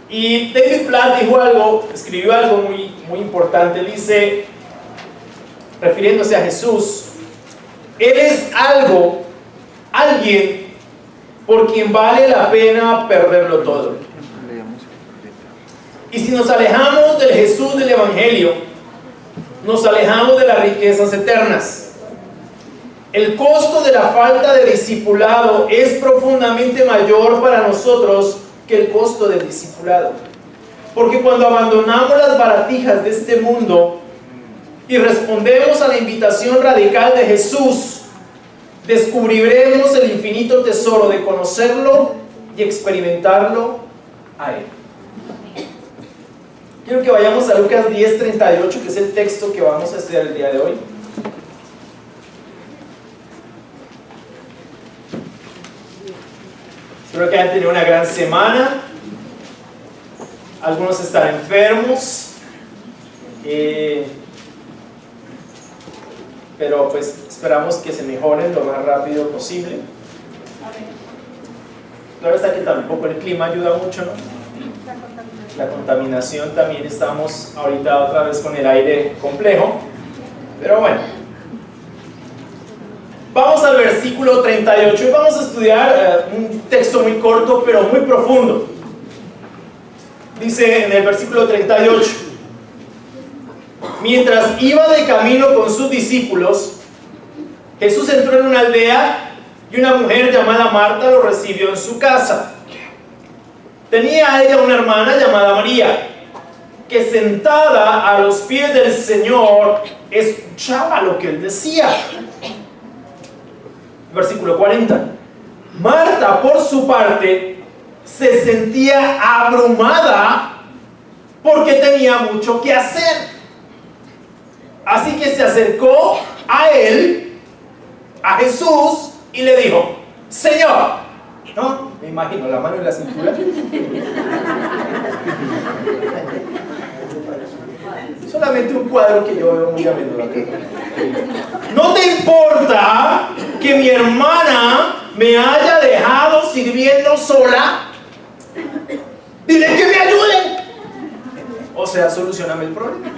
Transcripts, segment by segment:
Y David Platt escribió algo muy importante. Dice, refiriéndose a Jesús, Él es alguien por quien vale la pena perderlo todo. Y si nos alejamos del Jesús del Evangelio, nos alejamos de las riquezas eternas. El costo de la falta de discipulado es profundamente mayor para nosotros que el costo del discipulado. Porque cuando abandonamos las baratijas de este mundo y respondemos a la invitación radical de Jesús, descubriremos el infinito tesoro de conocerlo y experimentarlo a Él. Quiero que vayamos a Lucas 10:38, que es el texto que vamos a estudiar el día de hoy. Espero que hayan tenido una gran semana. Algunos están enfermos, pero pues esperamos que se mejoren lo más rápido posible. Claro está que tampoco el clima ayuda mucho, ¿no? La contaminación también, estamos ahorita otra vez con el aire complejo, pero bueno. Vamos al versículo 38 y vamos a estudiar un texto muy corto pero muy profundo. Dice en el versículo 38: mientras iba de camino con sus discípulos, Jesús entró en una aldea y una mujer llamada Marta lo recibió en su casa. Tenía ella una hermana llamada María, que sentada a los pies del Señor escuchaba lo que Él decía. Versículo 40. Marta, por su parte, se sentía abrumada porque tenía mucho que hacer. Así que se acercó a Él, a Jesús, y le dijo: Señor, ¿no? Me imagino la mano en la cintura. Solamente un cuadro que yo veo muy a menudo acá. ¿No te importa que mi hermana me haya dejado sirviendo sola? Dile que me ayude. O sea, solucioname el problema.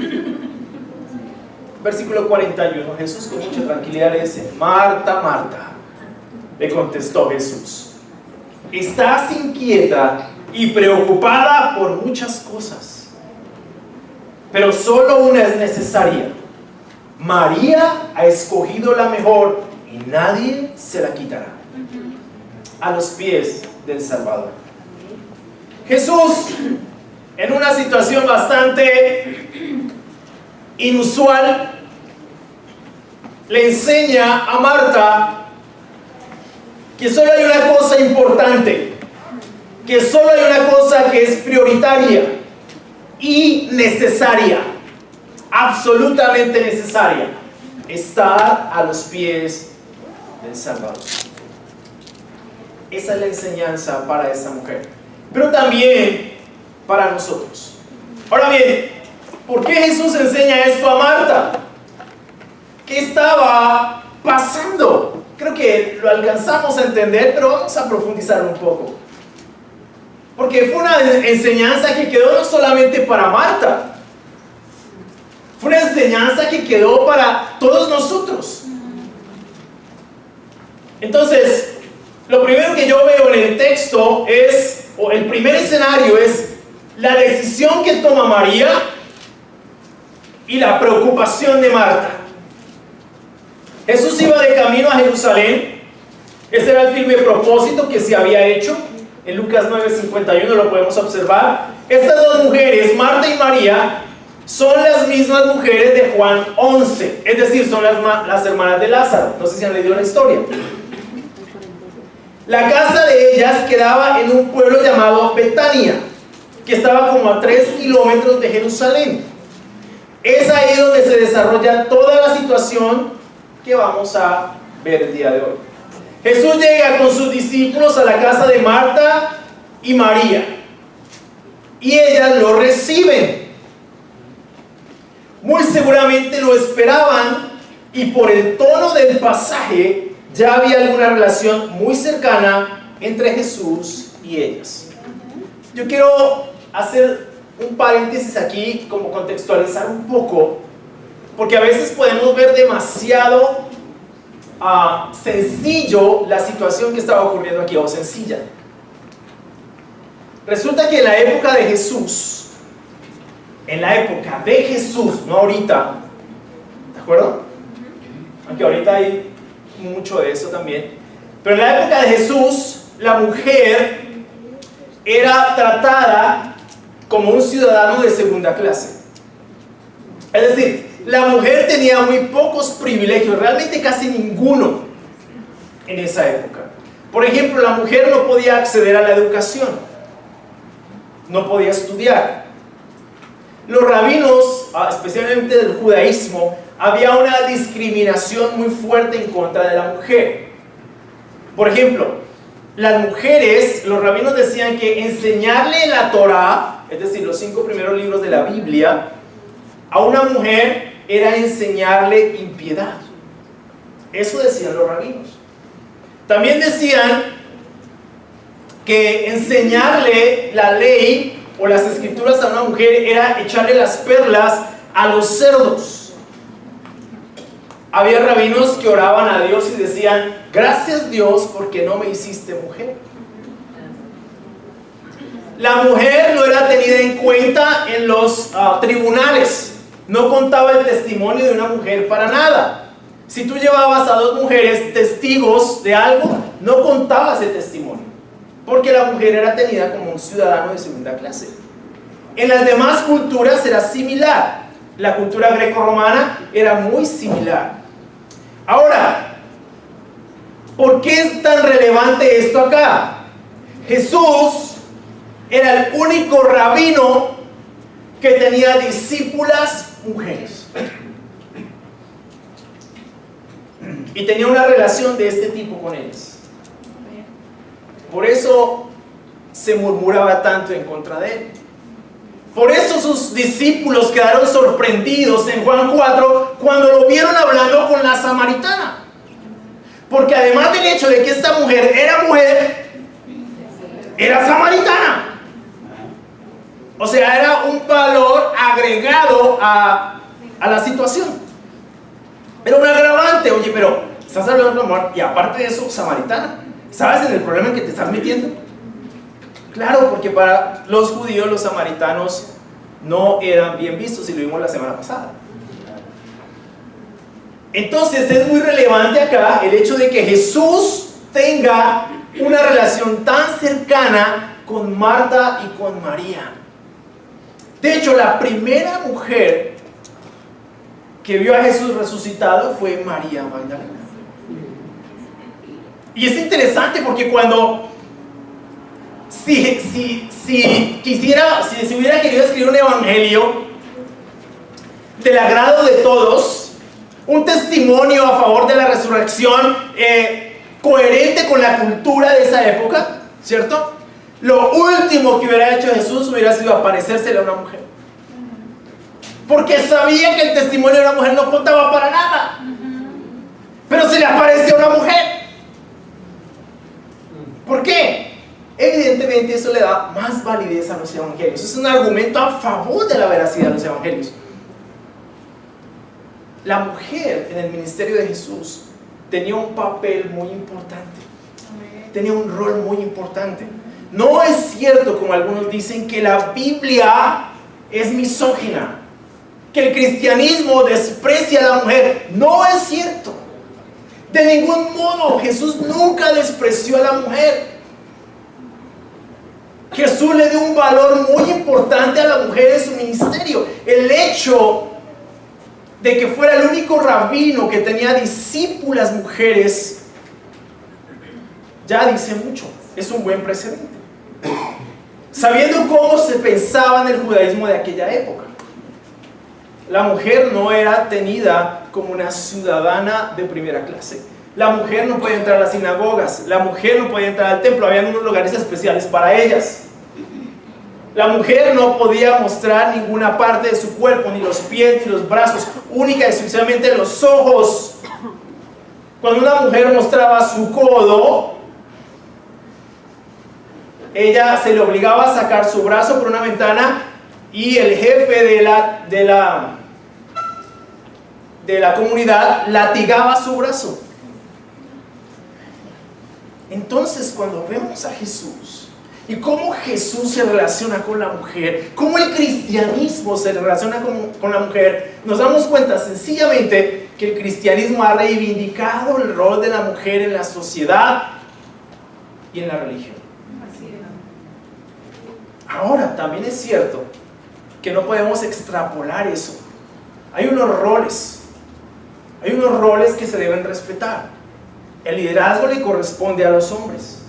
Versículo 41. Jesús con mucha tranquilidad le dice: Marta, Marta, le contestó Jesús, estás inquieta y preocupada por muchas cosas, pero solo una es necesaria. María ha escogido la mejor y nadie se la quitará. A los pies del Salvador. Jesús, en una situación bastante inusual, le enseña a Marta que solo hay una cosa importante, que solo hay una cosa que es prioritaria y necesaria, absolutamente necesaria: estar a los pies del Salvador. Esa es la enseñanza para esta mujer, pero también para nosotros. Ahora bien, ¿por qué Jesús enseña esto a Marta? ¿Qué estaba pasando? Creo que lo alcanzamos a entender, pero vamos a profundizar un poco. Porque fue una enseñanza que quedó no solamente para Marta, fue una enseñanza que quedó para todos nosotros. Entonces, lo primero que yo veo en el texto es, o el primer escenario es, la decisión que toma María y la preocupación de Marta. Jesús iba de camino a Jerusalén. Ese era el firme propósito que se había hecho. En Lucas 9:51 lo podemos observar. Estas dos mujeres, Marta y María, son las mismas mujeres de Juan 11. Es decir, son las hermanas de Lázaro. No sé si han leído la historia. La casa de ellas quedaba en un pueblo llamado Betania, que estaba como a 3 kilómetros de Jerusalén. Es ahí donde se desarrolla toda la situación que vamos a ver el día de hoy. Jesús llega con sus discípulos a la casa de Marta y María, y ellas lo reciben. Muy seguramente lo esperaban, y por el tono del pasaje ya había alguna relación muy cercana entre Jesús y ellas. Yo quiero hacer un paréntesis aquí, como contextualizar un poco, porque a veces podemos ver demasiado sencillo la situación que estaba ocurriendo aquí, o sencilla. Resulta que en la época de Jesús, no ahorita, ¿de acuerdo? Aunque ahorita hay mucho de eso también, pero en la época de Jesús, la mujer era tratada como un ciudadano de segunda clase. Es decir, la mujer tenía muy pocos privilegios, realmente casi ninguno en esa época. Por ejemplo, la mujer no podía acceder a la educación, no podía estudiar. Los rabinos, especialmente del judaísmo, había una discriminación muy fuerte en contra de la mujer. Por ejemplo, las mujeres, los rabinos decían que enseñarle la Torá, es decir, los 5 primeros libros de la Biblia, a una mujer era enseñarle impiedad. Eso decían los rabinos. También decían que enseñarle la ley o las escrituras a una mujer era echarle las perlas a los cerdos. Había rabinos que oraban a Dios y decían: gracias Dios porque no me hiciste mujer. La mujer no era tenida en cuenta en los tribunales. No contaba el testimonio de una mujer para nada. Si tú llevabas a 2 mujeres testigos de algo, no contaba ese testimonio, porque la mujer era tenida como un ciudadano de segunda clase. En las demás culturas era similar. La cultura grecorromana era muy similar. Ahora, ¿por qué es tan relevante esto acá? Jesús era el único rabino que tenía discípulas mujeres. Y tenía una relación de este tipo con ellas. Por eso se murmuraba tanto en contra de él. Por eso sus discípulos quedaron sorprendidos en Juan 4 cuando lo vieron hablando con la samaritana. Porque además del hecho de que esta mujer, era samaritana. O sea, era un valor agregado a la situación. Era un agravante. Oye, pero estás hablando de amor y aparte de eso, samaritana. ¿Sabes en el problema en que te estás metiendo? Claro, porque para los judíos los samaritanos no eran bien vistos, y lo vimos la semana pasada. Entonces es muy relevante acá el hecho de que Jesús tenga una relación tan cercana con Marta y con María. De hecho, la primera mujer que vio a Jesús resucitado fue María Magdalena. Y es interesante porque cuando si hubiera querido escribir un evangelio del agrado de todos, un testimonio a favor de la resurrección, coherente con la cultura de esa época, ¿cierto? Lo último que hubiera hecho Jesús hubiera sido aparecérsele a una mujer, porque sabía que el testimonio de una mujer no contaba para nada. Pero se le apareció a una mujer. ¿Por qué? Evidentemente eso le da más validez a los evangelios. Es un argumento a favor de la veracidad de los evangelios. La mujer en el ministerio de Jesús tenía un papel muy importante, tenía un rol muy importante. No es cierto, como algunos dicen, que la Biblia es misógina, que el cristianismo desprecia a la mujer. No es cierto. De ningún modo. Jesús nunca despreció a la mujer. Jesús le dio un valor muy importante a la mujer en su ministerio. El hecho de que fuera el único rabino que tenía discípulas mujeres ya dice mucho. Es un buen precedente, sabiendo cómo se pensaba en el judaísmo de aquella época. La mujer no era tenida como una ciudadana de primera clase. La mujer no podía entrar a las sinagogas, la mujer no podía entrar al templo, había unos lugares especiales para ellas. La mujer no podía mostrar ninguna parte de su cuerpo, ni los pies, ni los brazos, única y exclusivamente los ojos. Cuando una mujer mostraba su codo, ella se le obligaba a sacar su brazo por una ventana y el jefe de la comunidad latigaba su brazo. Entonces, cuando vemos a Jesús y cómo Jesús se relaciona con la mujer, cómo el cristianismo se relaciona con la mujer, nos damos cuenta sencillamente que el cristianismo ha reivindicado el rol de la mujer en la sociedad y en la religión. Ahora, también es cierto que no podemos extrapolar eso. Hay unos roles que se deben respetar. El liderazgo le corresponde a los hombres.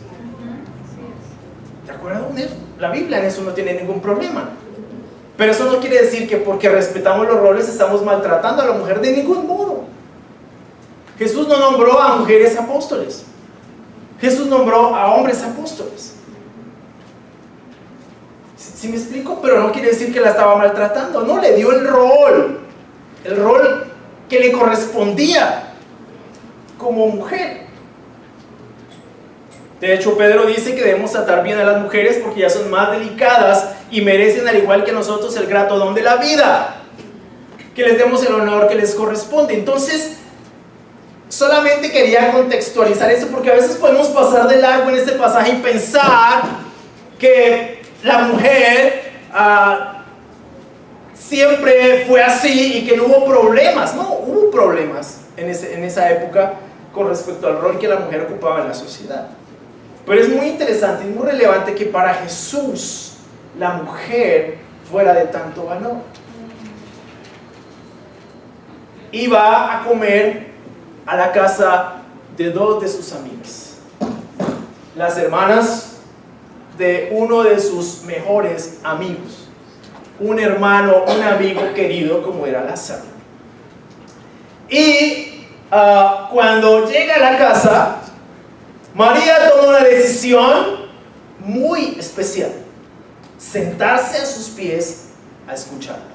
¿De acuerdo? La Biblia en eso no tiene ningún problema. Pero eso no quiere decir que porque respetamos los roles estamos maltratando a la mujer de ningún modo. Jesús no nombró a mujeres apóstoles. Jesús nombró a hombres apóstoles. ¿Sí me explico? Pero no quiere decir que la estaba maltratando. No, le dio el rol que le correspondía como mujer. De hecho, Pedro dice que debemos tratar bien a las mujeres porque ya son más delicadas y merecen, al igual que nosotros, el grato don de la vida. Que les demos el honor que les corresponde. Entonces, solamente quería contextualizar eso porque a veces podemos pasar de largo en este pasaje y pensar que la mujer siempre fue así y que no hubo problemas. No, hubo problemas en esa época con respecto al rol que la mujer ocupaba en la sociedad. Pero es muy interesante y muy relevante que para Jesús la mujer fuera de tanto valor. Iba a comer a la casa de dos de sus amigas, las hermanas de uno de sus mejores amigos, un hermano, un amigo querido como era Lázaro. Y cuando llega a la casa, María toma una decisión muy especial: sentarse a sus pies a escucharlo.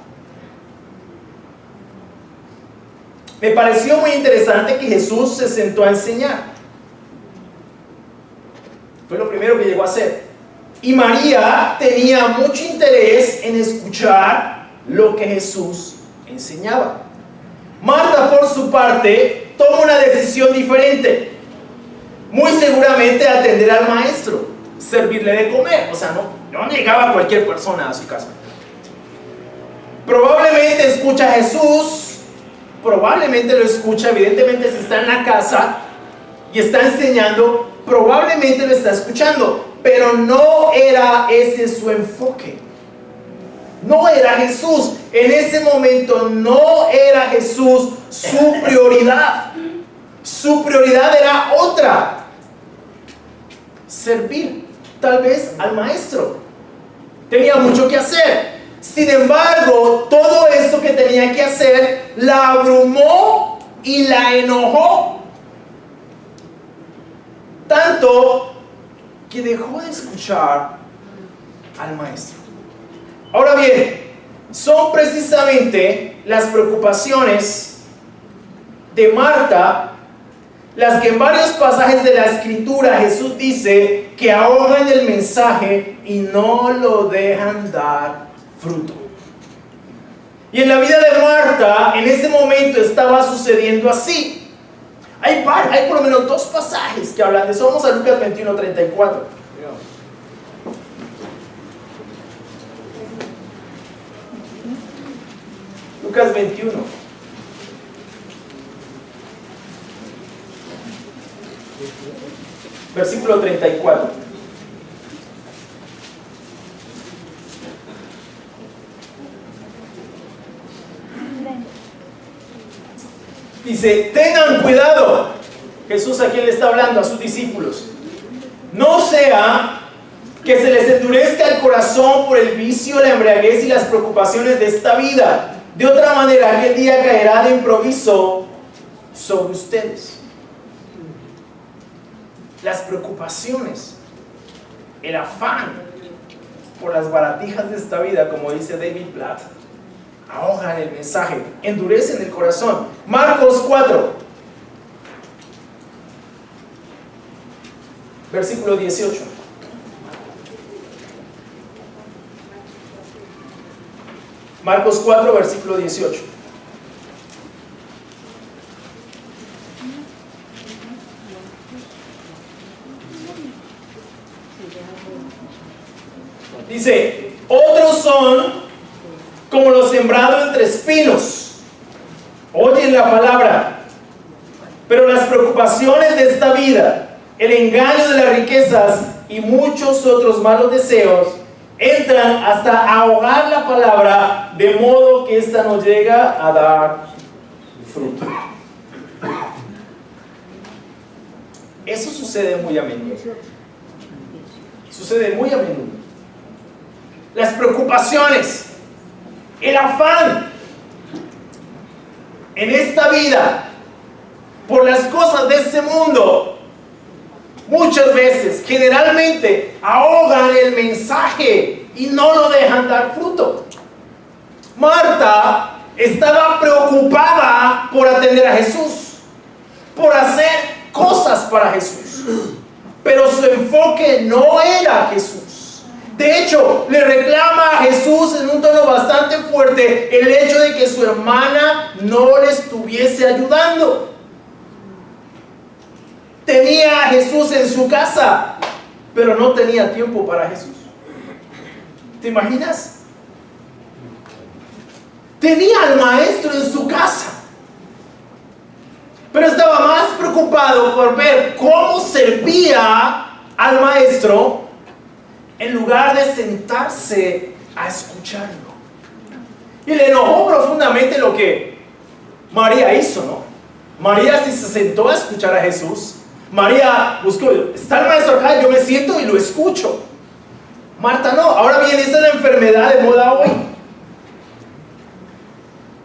Me pareció muy interesante que Jesús se sentó a enseñar. Fue lo primero que llegó a hacer. Y María tenía mucho interés en escuchar lo que Jesús enseñaba. Marta, por su parte, toma una decisión diferente. Muy seguramente atender al maestro, servirle de comer. O sea, no llegaba cualquier persona a su casa. Probablemente escucha a Jesús, probablemente lo escucha, evidentemente si está en la casa y está enseñando, probablemente lo está escuchando, pero no era ese su enfoque. No era Jesús, en ese momento no era Jesús su prioridad. Su prioridad era otra: servir, tal vez al maestro. Tenía mucho que hacer. Sin embargo, todo esto que tenía que hacer la abrumó y la enojó, tanto que dejó de escuchar al maestro. Ahora bien, son precisamente las preocupaciones de Marta las que en varios pasajes de la Escritura Jesús dice que ahogan el mensaje y no lo dejan dar fruto. Y en la vida de Marta, en ese momento estaba sucediendo así. Hay por lo menos dos pasajes que hablan de eso. Vamos a Lucas 21:34. Lucas 21. Versículo 34. Dice: tengan cuidado. Jesús, ¿a quién le está hablando? A sus discípulos. No sea que se les endurezca el corazón por el vicio, la embriaguez y las preocupaciones de esta vida. De otra manera, aquel día caerá de improviso sobre ustedes. Las preocupaciones, el afán por las baratijas de esta vida, como dice David Platt, ahogan el mensaje, endurecen el corazón. Marcos 4, versículo 18. Marcos 4, versículo 18. Dice, otros son como los sembrados entre espinos. Oyen la palabra, pero las preocupaciones de esta vida, el engaño de las riquezas y muchos otros malos deseos entran hasta ahogar la palabra, de modo que ésta no llega a dar fruto. Eso sucede muy a menudo. Sucede muy a menudo. Las preocupaciones, el afán en esta vida por las cosas de este mundo, muchas veces, generalmente, ahogan el mensaje y no lo dejan dar fruto. Marta estaba preocupada por atender a Jesús, por hacer cosas para Jesús, pero su enfoque no era Jesús. De hecho, le reclama a Jesús en un tono bastante fuerte el hecho de que su hermana no le estuviese ayudando. Tenía a Jesús en su casa, pero no tenía tiempo para Jesús. ¿Te imaginas? Tenía al maestro en su casa, pero estaba más preocupado por ver cómo servía al maestro en lugar de sentarse a escucharlo. Y le enojó profundamente lo que María hizo, ¿no? María sí se sentó a escuchar a Jesús. María buscó, está el maestro acá, yo me siento y lo escucho. Marta no. Ahora bien, esta es la enfermedad de moda hoy: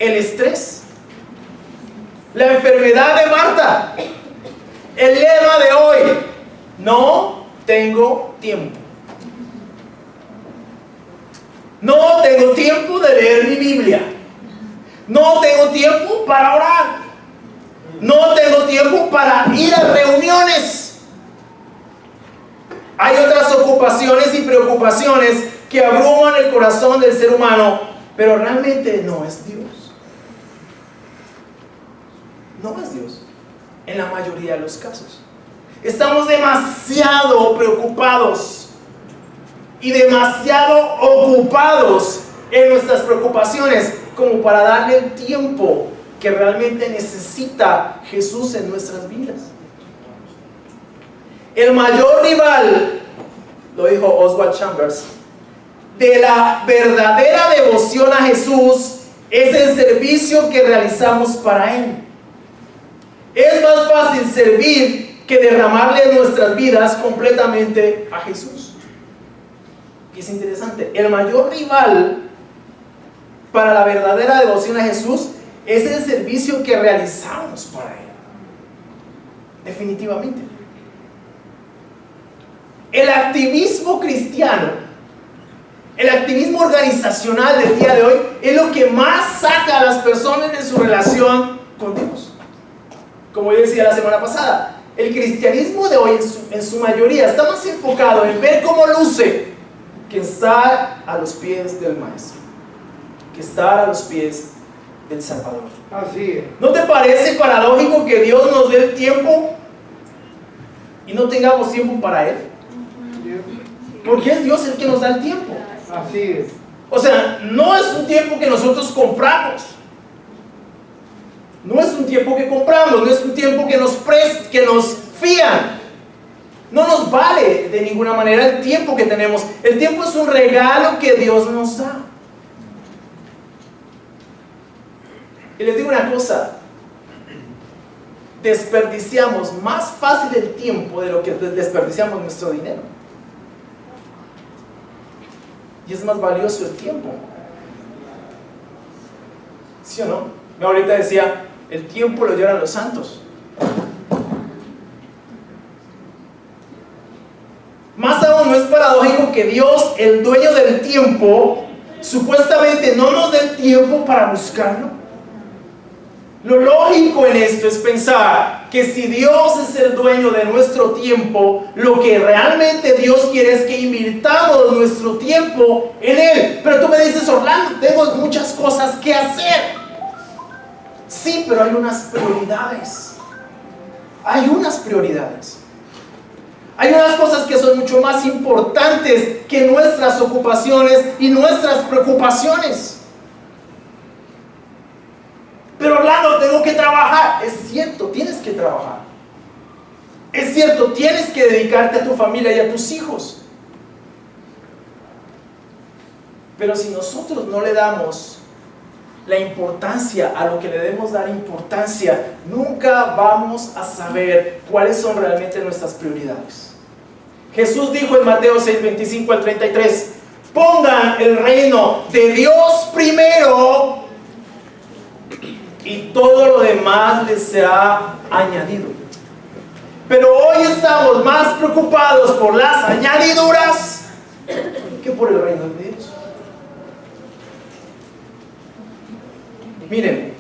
el estrés. La enfermedad de Marta. El lema de hoy: no tengo tiempo. No tengo tiempo de leer mi Biblia. No tengo tiempo para orar. No tengo tiempo para ir a reuniones. Hay otras ocupaciones y preocupaciones que abruman el corazón del ser humano, pero realmente no es Dios. No es Dios en la mayoría de los casos. Estamos demasiado preocupados y demasiado ocupados en nuestras preocupaciones como para darle el tiempo que realmente necesita Jesús en nuestras vidas. El mayor rival, lo dijo Oswald Chambers, de la verdadera devoción a Jesús es el servicio que realizamos para Él. Es más fácil servir que derramarle nuestras vidas completamente a Jesús. Y es interesante, el mayor rival para la verdadera devoción a Jesús es el servicio que realizamos para Él. Definitivamente. El activismo cristiano, el activismo organizacional del día de hoy, es lo que más saca a las personas de su relación con Dios. Como yo decía la semana pasada, el cristianismo de hoy en su mayoría está más enfocado en ver cómo luce que estar a los pies del Maestro, que estar a los pies del Salvador. Así es. ¿No te parece paradójico que Dios nos dé el tiempo y no tengamos tiempo para Él? Porque es Dios el que nos da el tiempo. Así es. O sea, no es un tiempo que nosotros compramos. No es un tiempo que compramos, no es un tiempo que nos fían. No nos vale de ninguna manera el tiempo que tenemos. El tiempo es un regalo que Dios nos da. Y les digo una cosa: desperdiciamos más fácil el tiempo de lo que desperdiciamos nuestro dinero. Y es más valioso el tiempo. ¿Sí o no? Yo ahorita decía, el tiempo lo llevan los santos. Más aún, ¿no es paradójico que Dios, el dueño del tiempo, supuestamente no nos dé el tiempo para buscarlo? Lo lógico en esto es pensar que si Dios es el dueño de nuestro tiempo, lo que realmente Dios quiere es que invirtamos nuestro tiempo en Él. Pero tú me dices, Orlando, tengo muchas cosas que hacer. Sí, pero hay unas prioridades. Hay unas prioridades. Hay unas cosas que son mucho más importantes que nuestras ocupaciones y nuestras preocupaciones. Pero Orlando, tengo que trabajar. Es cierto, tienes que trabajar. Es cierto, tienes que dedicarte a tu familia y a tus hijos. Pero si nosotros no le damos la importancia a lo que le debemos dar importancia, nunca vamos a saber cuáles son realmente nuestras prioridades. Jesús dijo en Mateo 6, 25 al 33, pongan el reino de Dios primero y todo lo demás les será añadido. Pero hoy estamos más preocupados por las añadiduras que por el reino de Dios. Miren,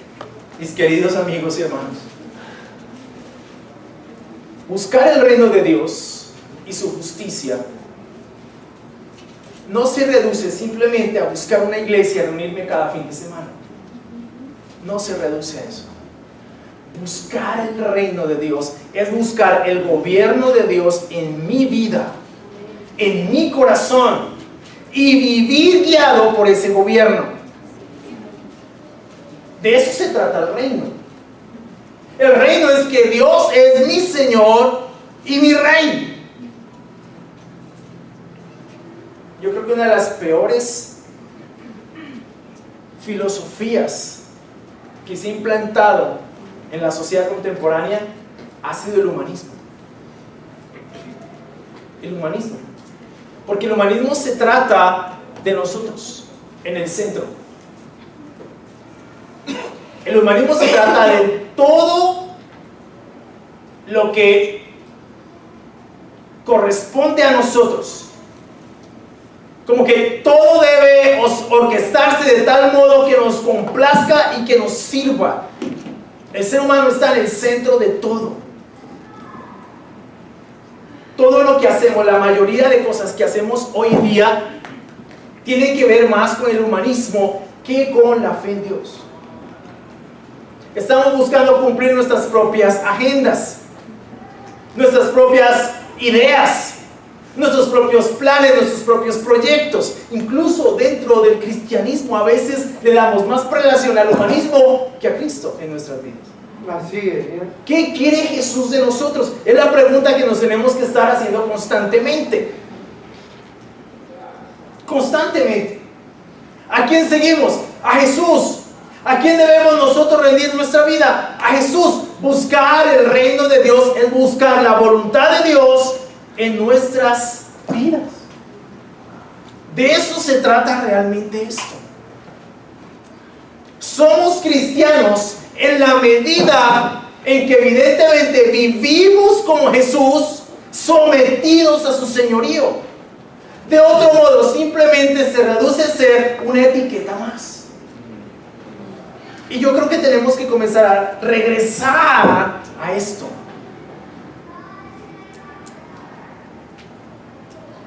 mis queridos amigos y hermanos, buscar el reino de Dios y su justicia no se reduce simplemente a buscar una iglesia y reunirme cada fin de semana. No se reduce a eso. Buscar el reino de Dios es buscar el gobierno de Dios en mi vida, en mi corazón, y vivir guiado por ese gobierno. De eso se trata el reino. El reino es que Dios es mi Señor y mi Rey. Yo creo que una de las peores filosofías que se ha implantado en la sociedad contemporánea ha sido el humanismo. El humanismo. Porque el humanismo se trata de nosotros, en el centro. El humanismo se trata de todo lo que corresponde a nosotros. Como que todo debe orquestarse de tal modo que nos complazca y que nos sirva. El ser humano está en el centro de todo. Todo lo que hacemos, la mayoría de cosas que hacemos hoy en día, tiene que ver más con el humanismo que con la fe en Dios. Estamos buscando cumplir nuestras propias agendas, nuestras propias ideas, nuestros propios planes, nuestros propios proyectos. Incluso dentro del cristianismo a veces le damos más prelación al humanismo que a Cristo en nuestras vidas. Así es. ¿Qué quiere Jesús de nosotros? Es la pregunta que nos tenemos que estar haciendo constantemente. Constantemente. ¿A quién seguimos? A Jesús. ¿A quién debemos nosotros rendir nuestra vida? A Jesús. Buscar el reino de Dios es buscar la voluntad de Dios en nuestras vidas. De eso se trata realmente esto. Somos cristianos en la medida en que evidentemente vivimos como Jesús, sometidos a su señorío. De otro modo, simplemente se reduce a ser una etiqueta más. Y yo creo que tenemos que comenzar a regresar a esto.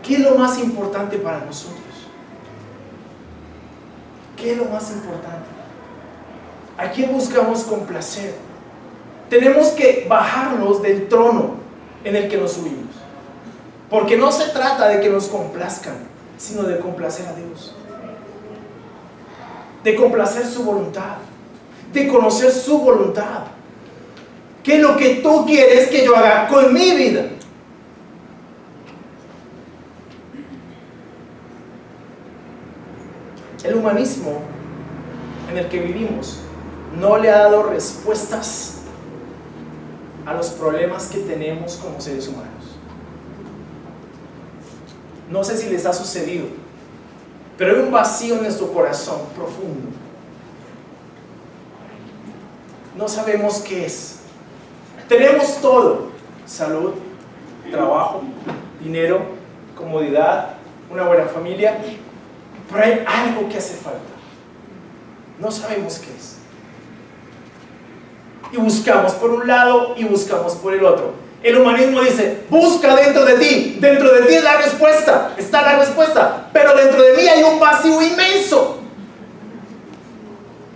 ¿Qué es lo más importante para nosotros? ¿Qué es lo más importante? ¿A quién buscamos complacer? Tenemos que bajarnos del trono en el que nos subimos. Porque no se trata de que nos complazcan, sino de complacer a Dios. De complacer su voluntad. De conocer su voluntad. ¿Qué es lo que tú quieres que yo haga con mi vida? El humanismo en el que vivimos no le ha dado respuestas a los problemas que tenemos como seres humanos. No sé si les ha sucedido, pero hay un vacío en nuestro corazón profundo. No sabemos qué es. Tenemos todo: salud, trabajo, dinero, comodidad, una buena familia, pero hay algo que hace falta. No sabemos qué es. y buscamos por un lado y buscamos por el otro. El humanismo dice, busca dentro de ti es la respuesta, está la respuesta, pero dentro de mí hay un vacío inmenso,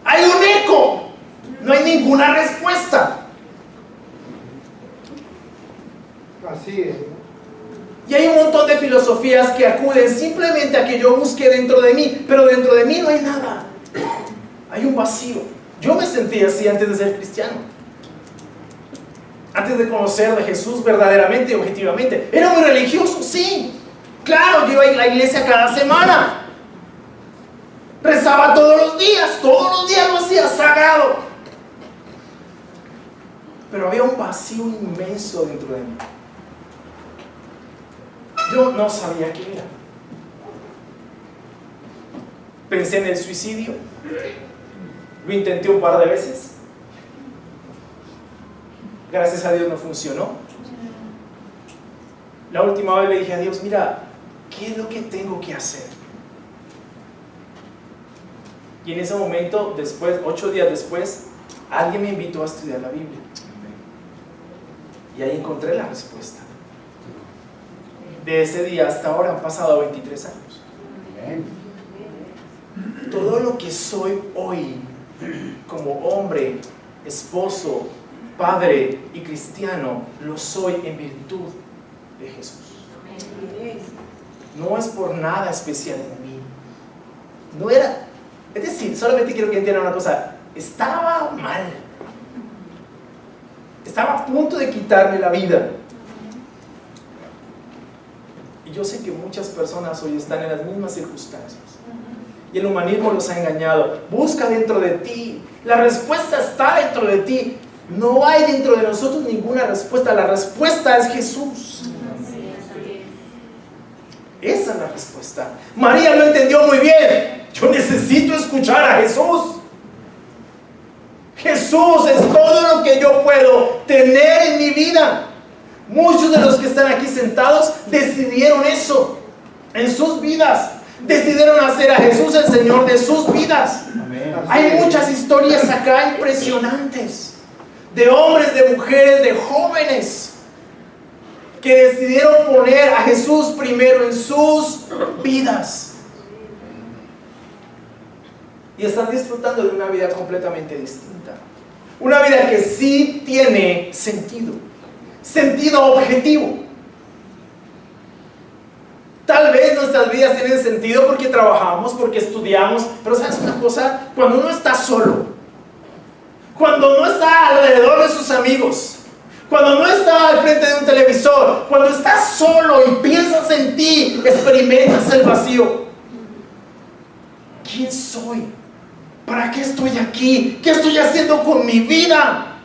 hay un eco, no hay ninguna respuesta. Así es. Y hay un montón de filosofías que acuden simplemente a que yo busque dentro de mí, pero dentro de mí no hay nada, hay un vacío. Yo me sentía así antes de ser cristiano, antes de conocer de Jesús verdaderamente y objetivamente. Era muy religioso, sí, claro, yo iba a la iglesia cada semana, rezaba todos los días lo hacía sagrado, pero había un vacío inmenso dentro de mí. Yo no sabía qué era. Pensé en el suicidio, lo intenté un par de veces, gracias a Dios no funcionó. La última vez le dije a Dios, mira, ¿qué es lo que tengo que hacer? Y en ese momento, después, 8 días después, alguien me invitó a estudiar la Biblia. Y ahí encontré la respuesta. De ese día hasta ahora han pasado 23 años. Todo lo que soy hoy, como hombre, esposo, padre y cristiano, lo soy en virtud de Jesús. No es por nada especial en mí. No era, es decir, solamente quiero que entiendan una cosa. Estaba mal. Estaba a punto de quitarme la vida. Y yo sé que muchas personas hoy están en las mismas circunstancias. Y el humanismo los ha engañado. Busca dentro de ti. La respuesta está dentro de ti. No hay dentro de nosotros ninguna respuesta. La respuesta es Jesús. Esa es la respuesta. María lo entendió muy bien. Yo necesito escuchar a Jesús. Jesús es todo lo que yo puedo tener en mi vida. Muchos de los que están aquí sentados decidieron eso en sus vidas. Decidieron hacer a Jesús el Señor de sus vidas. Amén. Hay muchas historias acá impresionantes de hombres, de mujeres, de jóvenes que decidieron poner a Jesús primero en sus vidas y están disfrutando de una vida completamente distinta, una vida que sí tiene sentido objetivo. Tal vez nuestras vidas tienen sentido porque trabajamos, porque estudiamos, pero ¿sabes una cosa? Cuando uno está solo, cuando no está alrededor de sus amigos, cuando no está al frente de un televisor, cuando estás solo y piensas en ti, experimentas el vacío. ¿Quién soy? ¿Para qué estoy aquí? ¿Qué estoy haciendo con mi vida?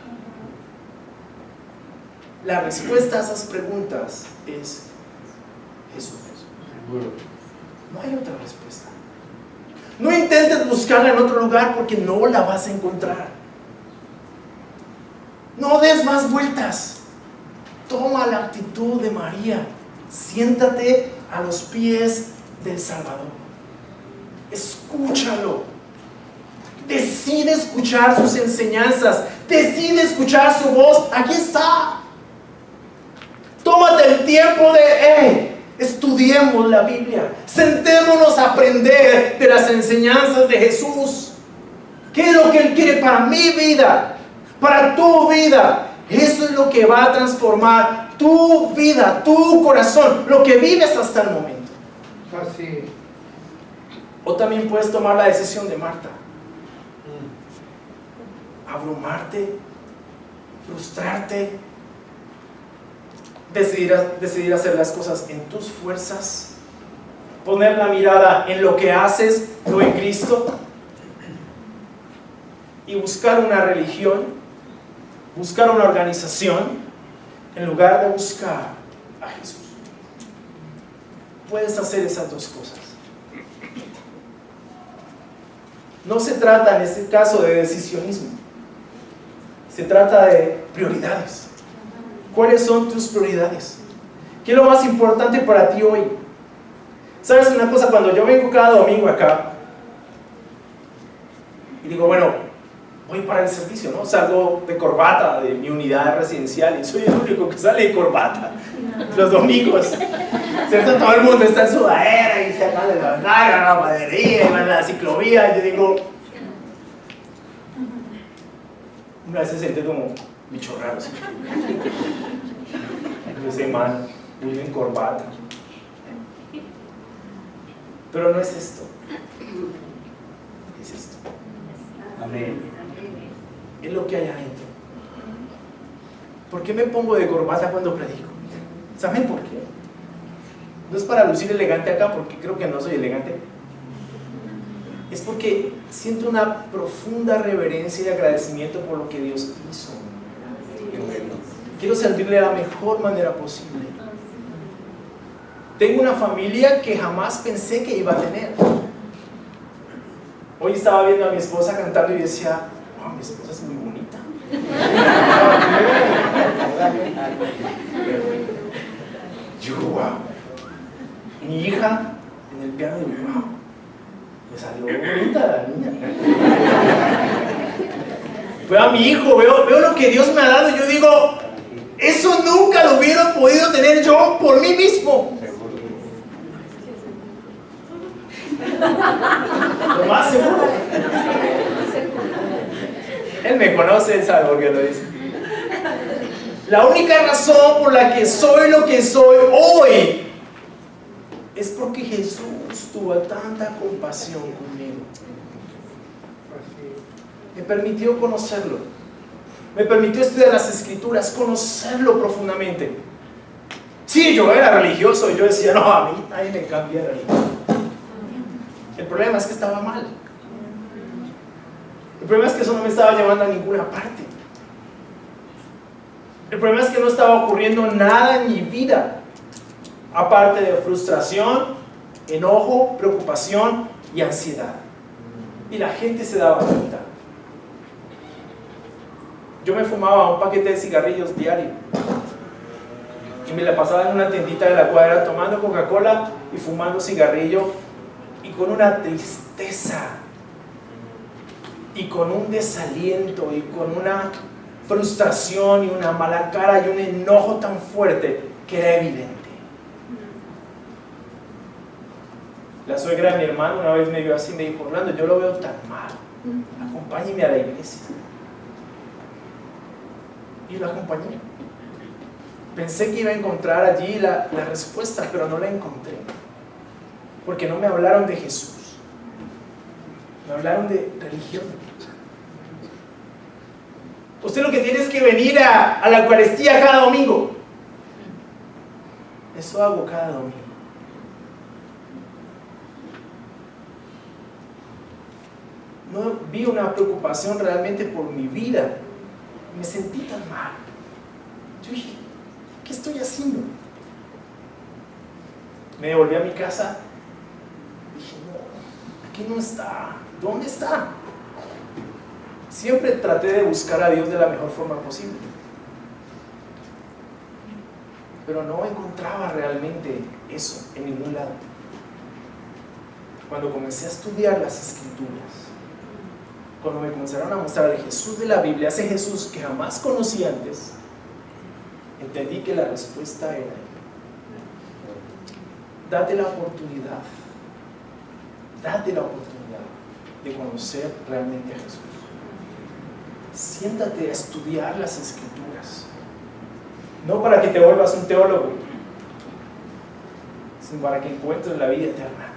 La respuesta a esas preguntas es Jesús. No hay otra respuesta. No intentes buscarla en otro lugar porque no la vas a encontrar. No des más vueltas. Toma la actitud de María. Siéntate a los pies del Salvador. Escúchalo. Decide escuchar sus enseñanzas. Decide escuchar su voz. Aquí está. Tómate el tiempo de estudiemos la Biblia. Sentémonos a aprender de las enseñanzas de Jesús. ¿Qué es lo que Él quiere para mi vida? Para tu vida. Eso es lo que va a transformar tu vida, tu corazón, lo que vives hasta el momento. Así. O también puedes tomar la decisión de Marta. Abrumarte, frustrarte, decidir hacer las cosas en tus fuerzas, poner la mirada en lo que haces, no en Cristo, y buscar una religión, buscar una organización, en lugar de buscar a Jesús. Puedes hacer esas dos cosas. No se trata en este caso de decisionismo, se trata de prioridades. ¿Cuáles son tus prioridades? ¿Qué es lo más importante para ti hoy? ¿Sabes una cosa? Cuando yo vengo cada domingo acá y digo, bueno, voy para el servicio, ¿no? Salgo de corbata de mi unidad residencial y soy el único que sale de corbata los domingos, ¿cierto? Todo el mundo está en sudadera y se va de la maderería y va a la ciclovía. Y yo digo, una vez se siente como bicho raro, ¿sí? Ese man, muy en corbata. Pero no es esto. Es esto. Amén. Es lo que hay adentro. ¿Por qué me pongo de corbata cuando predico? ¿Saben por qué? No es para lucir elegante acá, porque creo que no soy elegante. Es porque siento una profunda reverencia y agradecimiento por lo que Dios hizo. Quiero servirle de la mejor manera posible. Tengo una familia que jamás pensé que iba a tener. Hoy estaba viendo a mi esposa cantando y decía, wow, mi esposa es muy bonita. Yo, wow. Mi hija en el piano, digo, wow, me salió bonita la niña. Veo a mi hijo, veo lo que Dios me ha dado y yo digo, eso nunca lo hubiera podido tener yo por mí mismo. Lo más seguro. Él me conoce, él sabe por qué lo dice. La única razón por la que soy lo que soy hoy es porque Jesús tuvo tanta compasión conmigo. Me permitió conocerlo. Me permitió estudiar las Escrituras, conocerlo profundamente. Sí, yo era religioso y yo decía, no, a mí nadie me cambia de religión. El problema es que estaba mal. El problema es que eso no me estaba llevando a ninguna parte. El problema es que no estaba ocurriendo nada en mi vida, aparte de frustración, enojo, preocupación y ansiedad. Y la gente se daba cuenta. Yo me fumaba un paquete de cigarrillos diario. Y me la pasaba en una tiendita de la cuadra tomando Coca-Cola y fumando cigarrillo. Y con una tristeza. Y con un desaliento. Y con una frustración y una mala cara y un enojo tan fuerte que era evidente. La suegra de mi hermano una vez me vio así y me dijo, Orlando, yo lo veo tan mal, acompáñeme a la iglesia. Y lo acompañé. Pensé que iba a encontrar allí la respuesta, pero no la encontré. Porque no me hablaron de Jesús, me hablaron de religión. Usted lo que tiene es que venir a la Eucaristía cada domingo. Eso hago cada domingo. No vi una preocupación realmente por mi vida. Me sentí tan mal. Yo dije, ¿qué estoy haciendo? Me devolví a mi casa. Dije, no, aquí no está. ¿Dónde está? Siempre traté de buscar a Dios de la mejor forma posible. Pero no encontraba realmente eso en ningún lado. Cuando comencé a estudiar las Escrituras, cuando me comenzaron a mostrar el Jesús de la Biblia, ese Jesús que jamás conocí antes, entendí que la respuesta era Él. Date la oportunidad de conocer realmente a Jesús. Siéntate a estudiar las Escrituras, no para que te vuelvas un teólogo, sino para que encuentres la vida eterna.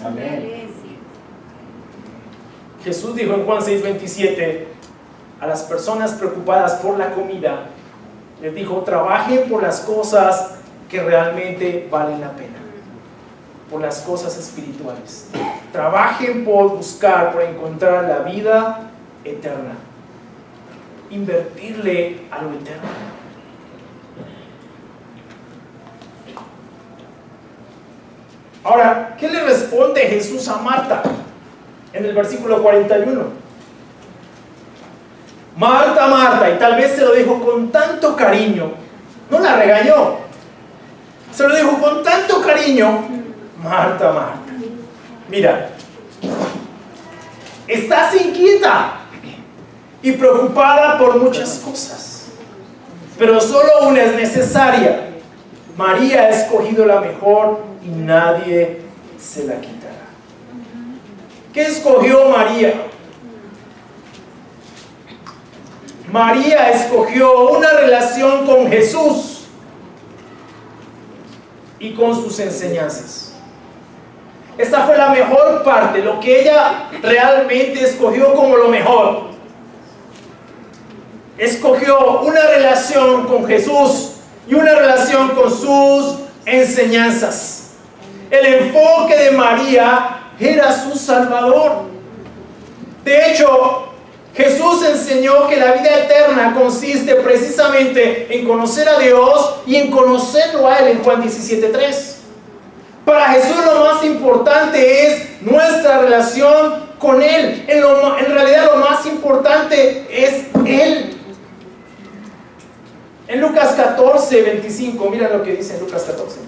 Amén. Jesús dijo en Juan 6:27 a las personas preocupadas por la comida, les dijo, trabajen por las cosas que realmente valen la pena, por las cosas espirituales. Trabajen por buscar, por encontrar la vida eterna. Invertirle a lo eterno. Ahora, ¿qué le responde Jesús a Marta? En el versículo 41. Marta, Marta, y tal vez se lo dijo con tanto cariño, no la regañó, se lo dijo con tanto cariño, Marta, Marta, mira, estás inquieta y preocupada por muchas cosas, pero solo una es necesaria. María ha escogido la mejor y nadie se la quitará. ¿Qué escogió María? María escogió una relación con Jesús y con sus enseñanzas. Esta fue la mejor parte, lo que ella realmente escogió como lo mejor. Escogió una relación con Jesús y una relación con sus enseñanzas. El enfoque de María era su Salvador. De hecho, Jesús enseñó que la vida eterna consiste precisamente en conocer a Dios y en conocerlo a Él en Juan 17:3. Para Jesús lo más importante es nuestra relación con Él. En realidad lo más importante es Él. En Lucas 14:25, mira lo que dice en Lucas 14.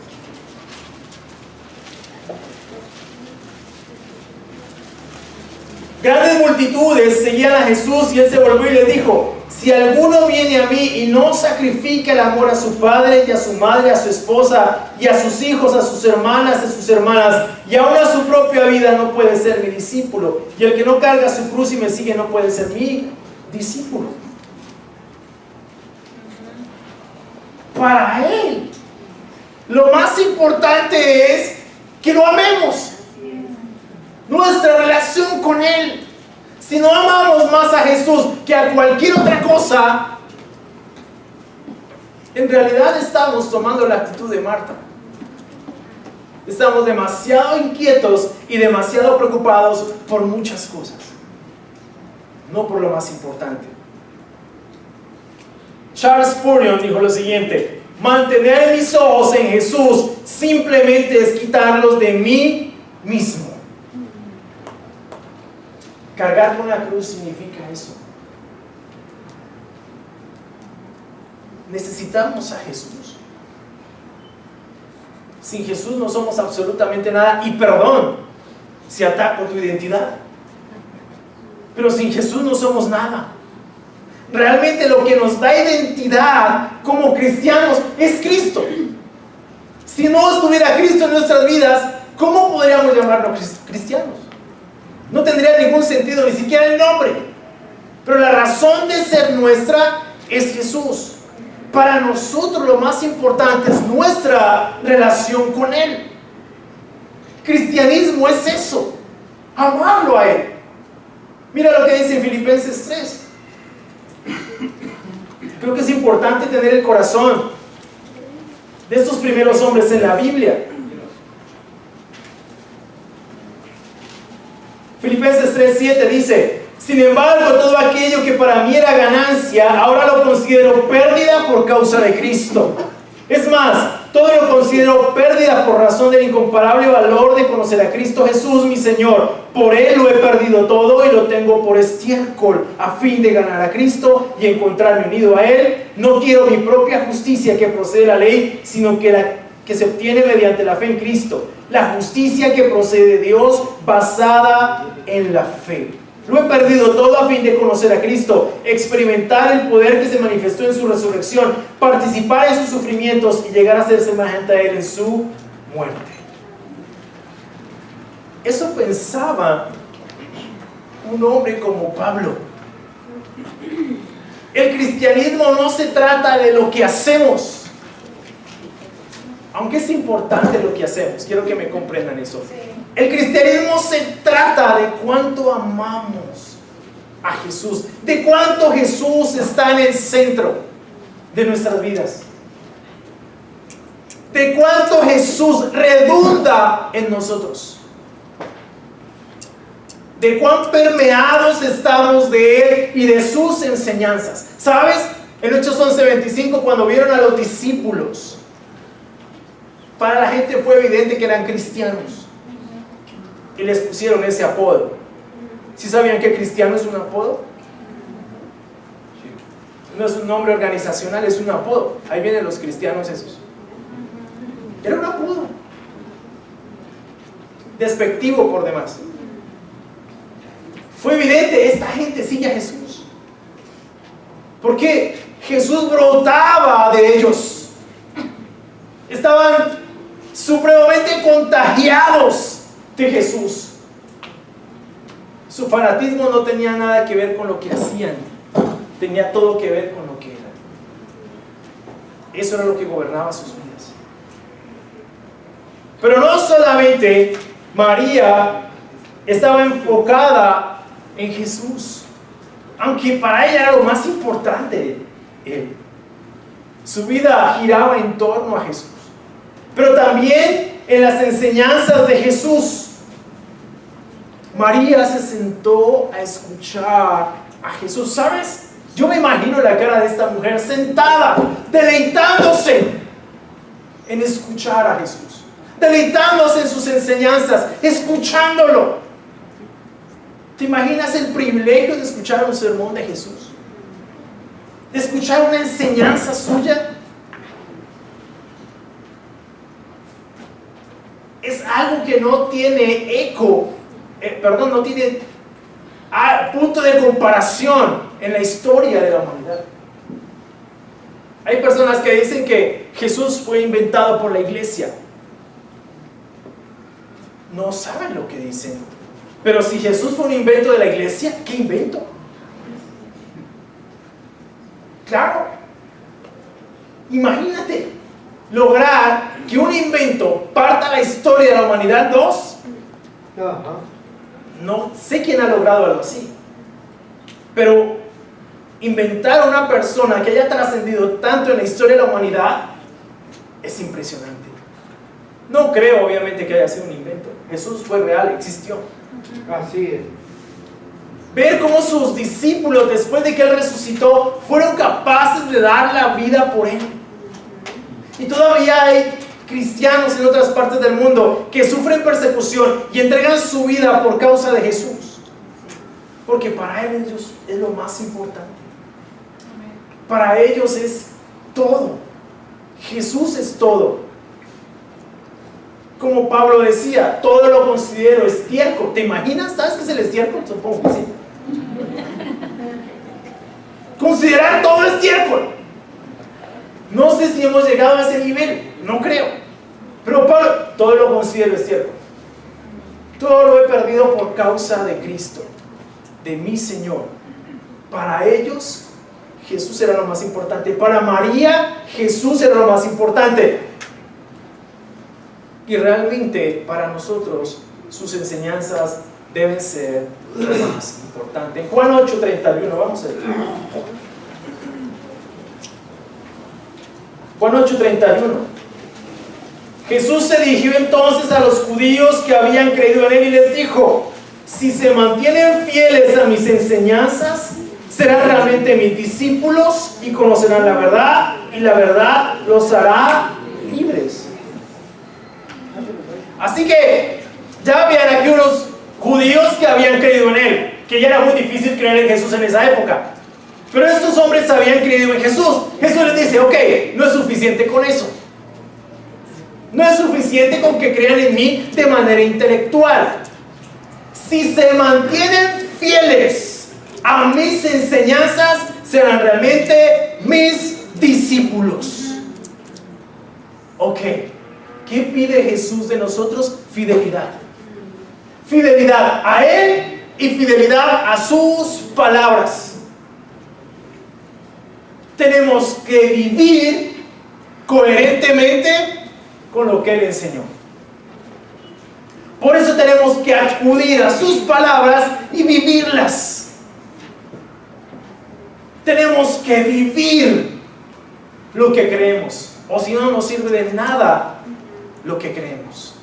Grandes multitudes seguían a Jesús y Él se volvió y le dijo: si alguno viene a mí y no sacrifica el amor a su padre y a su madre, a su esposa y a sus hijos, a sus hermanas y a sus hermanas y aún a su propia vida, no puede ser mi discípulo. Y el que no carga su cruz y me sigue no puede ser mi discípulo. Para Él, lo más importante es que lo amemos. Nuestra relación con Él. Si no amamos más a Jesús que a cualquier otra cosa, en realidad estamos tomando la actitud de Marta. Estamos demasiado inquietos y demasiado preocupados por muchas cosas, no por lo más importante. Charles Spurgeon dijo lo siguiente: mantener mis ojos en Jesús simplemente es quitarlos de mí mismo. Cargar con la cruz significa eso. Necesitamos a Jesús. Sin Jesús no somos absolutamente nada. Y perdón si ataco tu identidad, pero sin Jesús no somos nada. Realmente lo que nos da identidad como cristianos es Cristo. Si no estuviera Cristo en nuestras vidas, ¿cómo podríamos llamarnos cristianos? No tendría ningún sentido, ni siquiera el nombre. Pero la razón de ser nuestra es Jesús. Para nosotros lo más importante es nuestra relación con Él. Cristianismo es eso, amarlo a Él. Mira lo que dice en Filipenses 3. Creo que es importante tener el corazón de estos primeros hombres en la Biblia. Filipenses 3:7 dice: sin embargo, todo aquello que para mí era ganancia, ahora lo considero pérdida por causa de Cristo. Es más, todo lo considero pérdida por razón del incomparable valor de conocer a Cristo Jesús, mi Señor. Por Él lo he perdido todo y lo tengo por estiércol, a fin de ganar a Cristo y encontrarme unido a Él. No quiero mi propia justicia que procede de la ley, sino que la que se obtiene mediante la fe en Cristo. La justicia que procede de Dios basada en la fe. Lo he perdido todo a fin de conocer a Cristo, experimentar el poder que se manifestó en su resurrección, participar en sus sufrimientos y llegar a ser semejante a Él en su muerte. Eso pensaba un hombre como Pablo. El cristianismo no se trata de lo que hacemos, aunque es importante lo que hacemos. Quiero que me comprendan eso. El cristianismo se trata de cuánto amamos a Jesús, de cuánto Jesús está en el centro de nuestras vidas, de cuánto Jesús redunda en nosotros, de cuán permeados estamos de Él y de sus enseñanzas. ¿Sabes? En Hechos 11:25, cuando vieron a los discípulos, para la gente fue evidente que eran cristianos y les pusieron ese apodo. ¿Sí sabían que cristiano es un apodo? No es un nombre organizacional, es un apodo. Ahí vienen los cristianos esos. Era un apodo despectivo por demás. Fue evidente, esta gente sigue a Jesús. Porque Jesús brotaba de ellos. Estaban supremamente contagiados de Jesús. Su fanatismo no tenía nada que ver con lo que hacían, tenía todo que ver con lo que eran. Eso era lo que gobernaba sus vidas. Pero no solamente María estaba enfocada en Jesús, aunque para ella era lo más importante él. Su vida giraba en torno a Jesús, pero también en las enseñanzas de Jesús. María se sentó a escuchar a Jesús. ¿Sabes? Yo me imagino la cara de esta mujer sentada, deleitándose en escuchar a Jesús, deleitándose en sus enseñanzas, escuchándolo. ¿Te imaginas el privilegio de escuchar un sermón de Jesús? De escuchar una enseñanza suya. Es algo que no tiene eco, no tiene punto de comparación en la historia de la humanidad. Hay personas que dicen que Jesús fue inventado por la iglesia. No saben lo que dicen. Pero si Jesús fue un invento de la iglesia, ¿qué invento? Claro. Imagínate lograr que un invento parta la historia de la humanidad en dos. No sé quién ha logrado algo así. Pero inventar una persona que haya trascendido tanto en la historia de la humanidad es impresionante. No creo, obviamente, que haya sido un invento. Jesús fue real, existió. Así es. Ver cómo sus discípulos, después de que Él resucitó, fueron capaces de dar la vida por Él. Y todavía hay cristianos en otras partes del mundo que sufren persecución y entregan su vida por causa de Jesús. Porque para ellos es lo más importante. Para ellos es todo. Jesús es todo. Como Pablo decía, todo lo considero estiércol. ¿Te imaginas? ¿Sabes qué es el estiércol? Supongo que sí. Considerar todo estiércol. No sé si hemos llegado a ese nivel, no creo. Pero Pablo, todo lo considero estiércol. Todo lo he perdido por causa de Cristo, de mi Señor. Para ellos, Jesús era lo más importante. Para María, Jesús era lo más importante. Y realmente para nosotros sus enseñanzas deben ser lo más importante. En Juan 8:31, vamos a ver. Juan 8:31. Jesús se dirigió entonces a los judíos que habían creído en Él y les dijo: si se mantienen fieles a mis enseñanzas, serán realmente mis discípulos y conocerán la verdad, y la verdad los hará libres. Así que ya habían aquí unos judíos que habían creído en Él, que ya era muy difícil creer en Jesús en esa época. Pero estos hombres habían creído en Jesús. Jesús les dice: ok, no es suficiente con eso. No es suficiente con que crean en mí de manera intelectual. Si se mantienen fieles a mis enseñanzas, serán realmente mis discípulos. Ok. ¿Qué pide Jesús de nosotros? Fidelidad. Fidelidad a Él y fidelidad a sus palabras. Tenemos que vivir coherentemente con lo que Él enseñó. Por eso tenemos que acudir a sus palabras y vivirlas. Tenemos que vivir lo que creemos, o si no, no nos sirve de nada lo que creemos.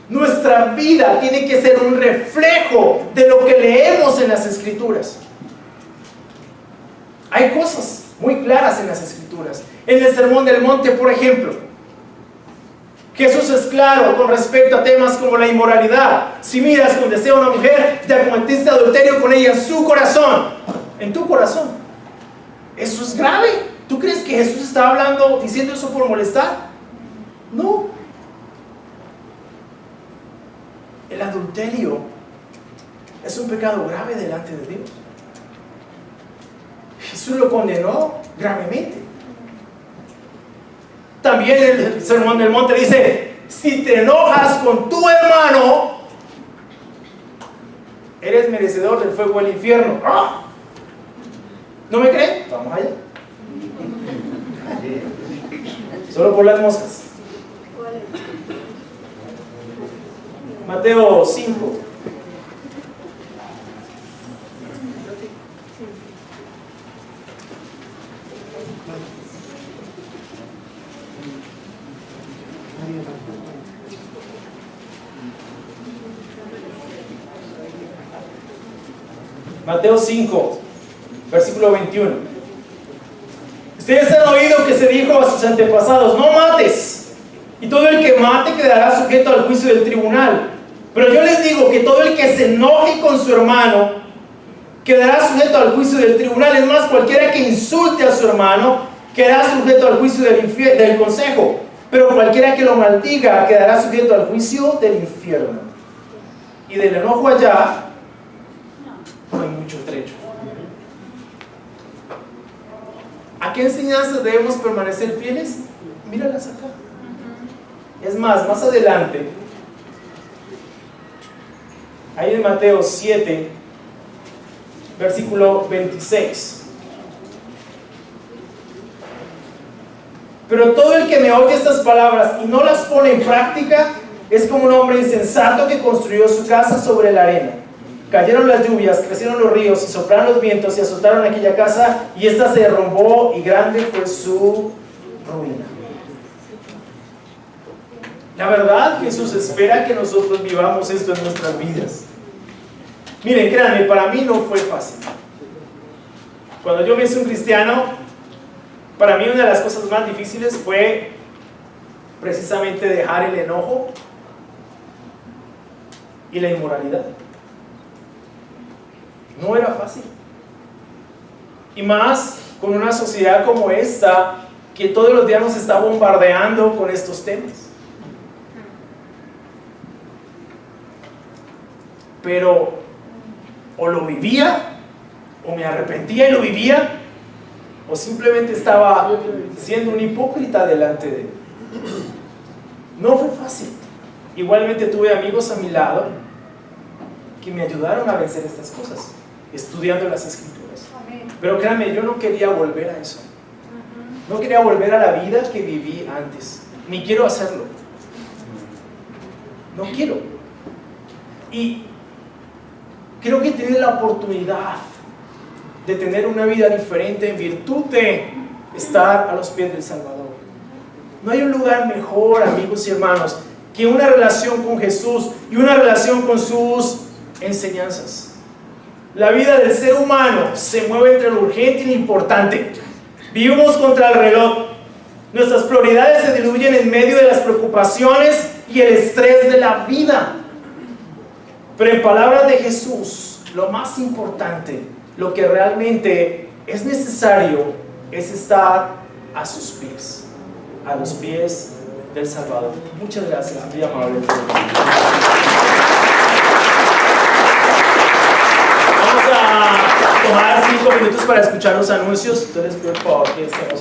Nuestra vida tiene que ser un reflejo de lo que leemos en las Escrituras. Hay cosas muy claras en las Escrituras. En el Sermón del Monte, por ejemplo, Jesús es claro con respecto a temas como la inmoralidad. Si miras con deseo a una mujer, ya cometiste adulterio con ella en su corazón, en tu corazón. Eso es grave. ¿Tú crees que Jesús está hablando, diciendo eso por molestar? No. El adulterio es un pecado grave delante de Dios. Jesús lo condenó gravemente. También el Sermón del Monte dice, si te enojas con tu hermano, eres merecedor del fuego del infierno. ¡Ah! ¿No me creen? Vamos allá. Solo por las moscas. Mateo 5. Mateo 5, versículo 21. Ustedes han oído que se dijo a sus antepasados, no mates, y todo el que mate quedará sujeto al juicio del tribunal. Pero yo les digo que todo el que se enoje con su hermano quedará sujeto al juicio del tribunal. Es más, cualquiera que insulte a su hermano quedará sujeto al juicio del consejo. Pero cualquiera que lo maldiga quedará sujeto al juicio del infierno. Y del enojo allá no hay mucho trecho. ¿A qué enseñanzas debemos permanecer fieles? Míralas acá. Es más adelante, ahí en Mateo 7, versículo 26. Pero todo el que me oye estas palabras y no las pone en práctica es como un hombre insensato que construyó su casa sobre la arena. Cayeron las lluvias, crecieron los ríos y soplaron los vientos y azotaron aquella casa, y ésta se derrumbó y grande fue su ruina. La verdad, Jesús espera que nosotros vivamos esto en nuestras vidas. Miren, créanme, para mí no fue fácil. Cuando yo me hice un cristiano, para mí una de las cosas más difíciles fue precisamente dejar el enojo y la inmoralidad. No era fácil. Y más con una sociedad como esta, que todos los días nos está bombardeando con estos temas. Pero o lo vivía, o me arrepentía y lo vivía, o simplemente estaba siendo un hipócrita delante de él. No fue fácil. Igualmente tuve amigos a mi lado que me ayudaron a vencer estas cosas, estudiando las Escrituras. Pero créanme, yo no quería volver a eso. No quería volver a la vida que viví antes. Ni quiero hacerlo. No quiero. Y creo que he tenido la oportunidad de tener una vida diferente en virtud de estar a los pies del Salvador. No hay un lugar mejor, amigos y hermanos, que una relación con Jesús y una relación con sus enseñanzas. La vida del ser humano se mueve entre lo urgente y lo importante. Vivimos contra el reloj. Nuestras prioridades se diluyen en medio de las preocupaciones y el estrés de la vida. Pero en palabras de Jesús, lo más importante, lo que realmente es necesario, es estar a sus pies, a los pies del Salvador. Muchas gracias, muy amable. Vamos a tomar 5 minutos para escuchar los anuncios. Entonces, por favor, que estemos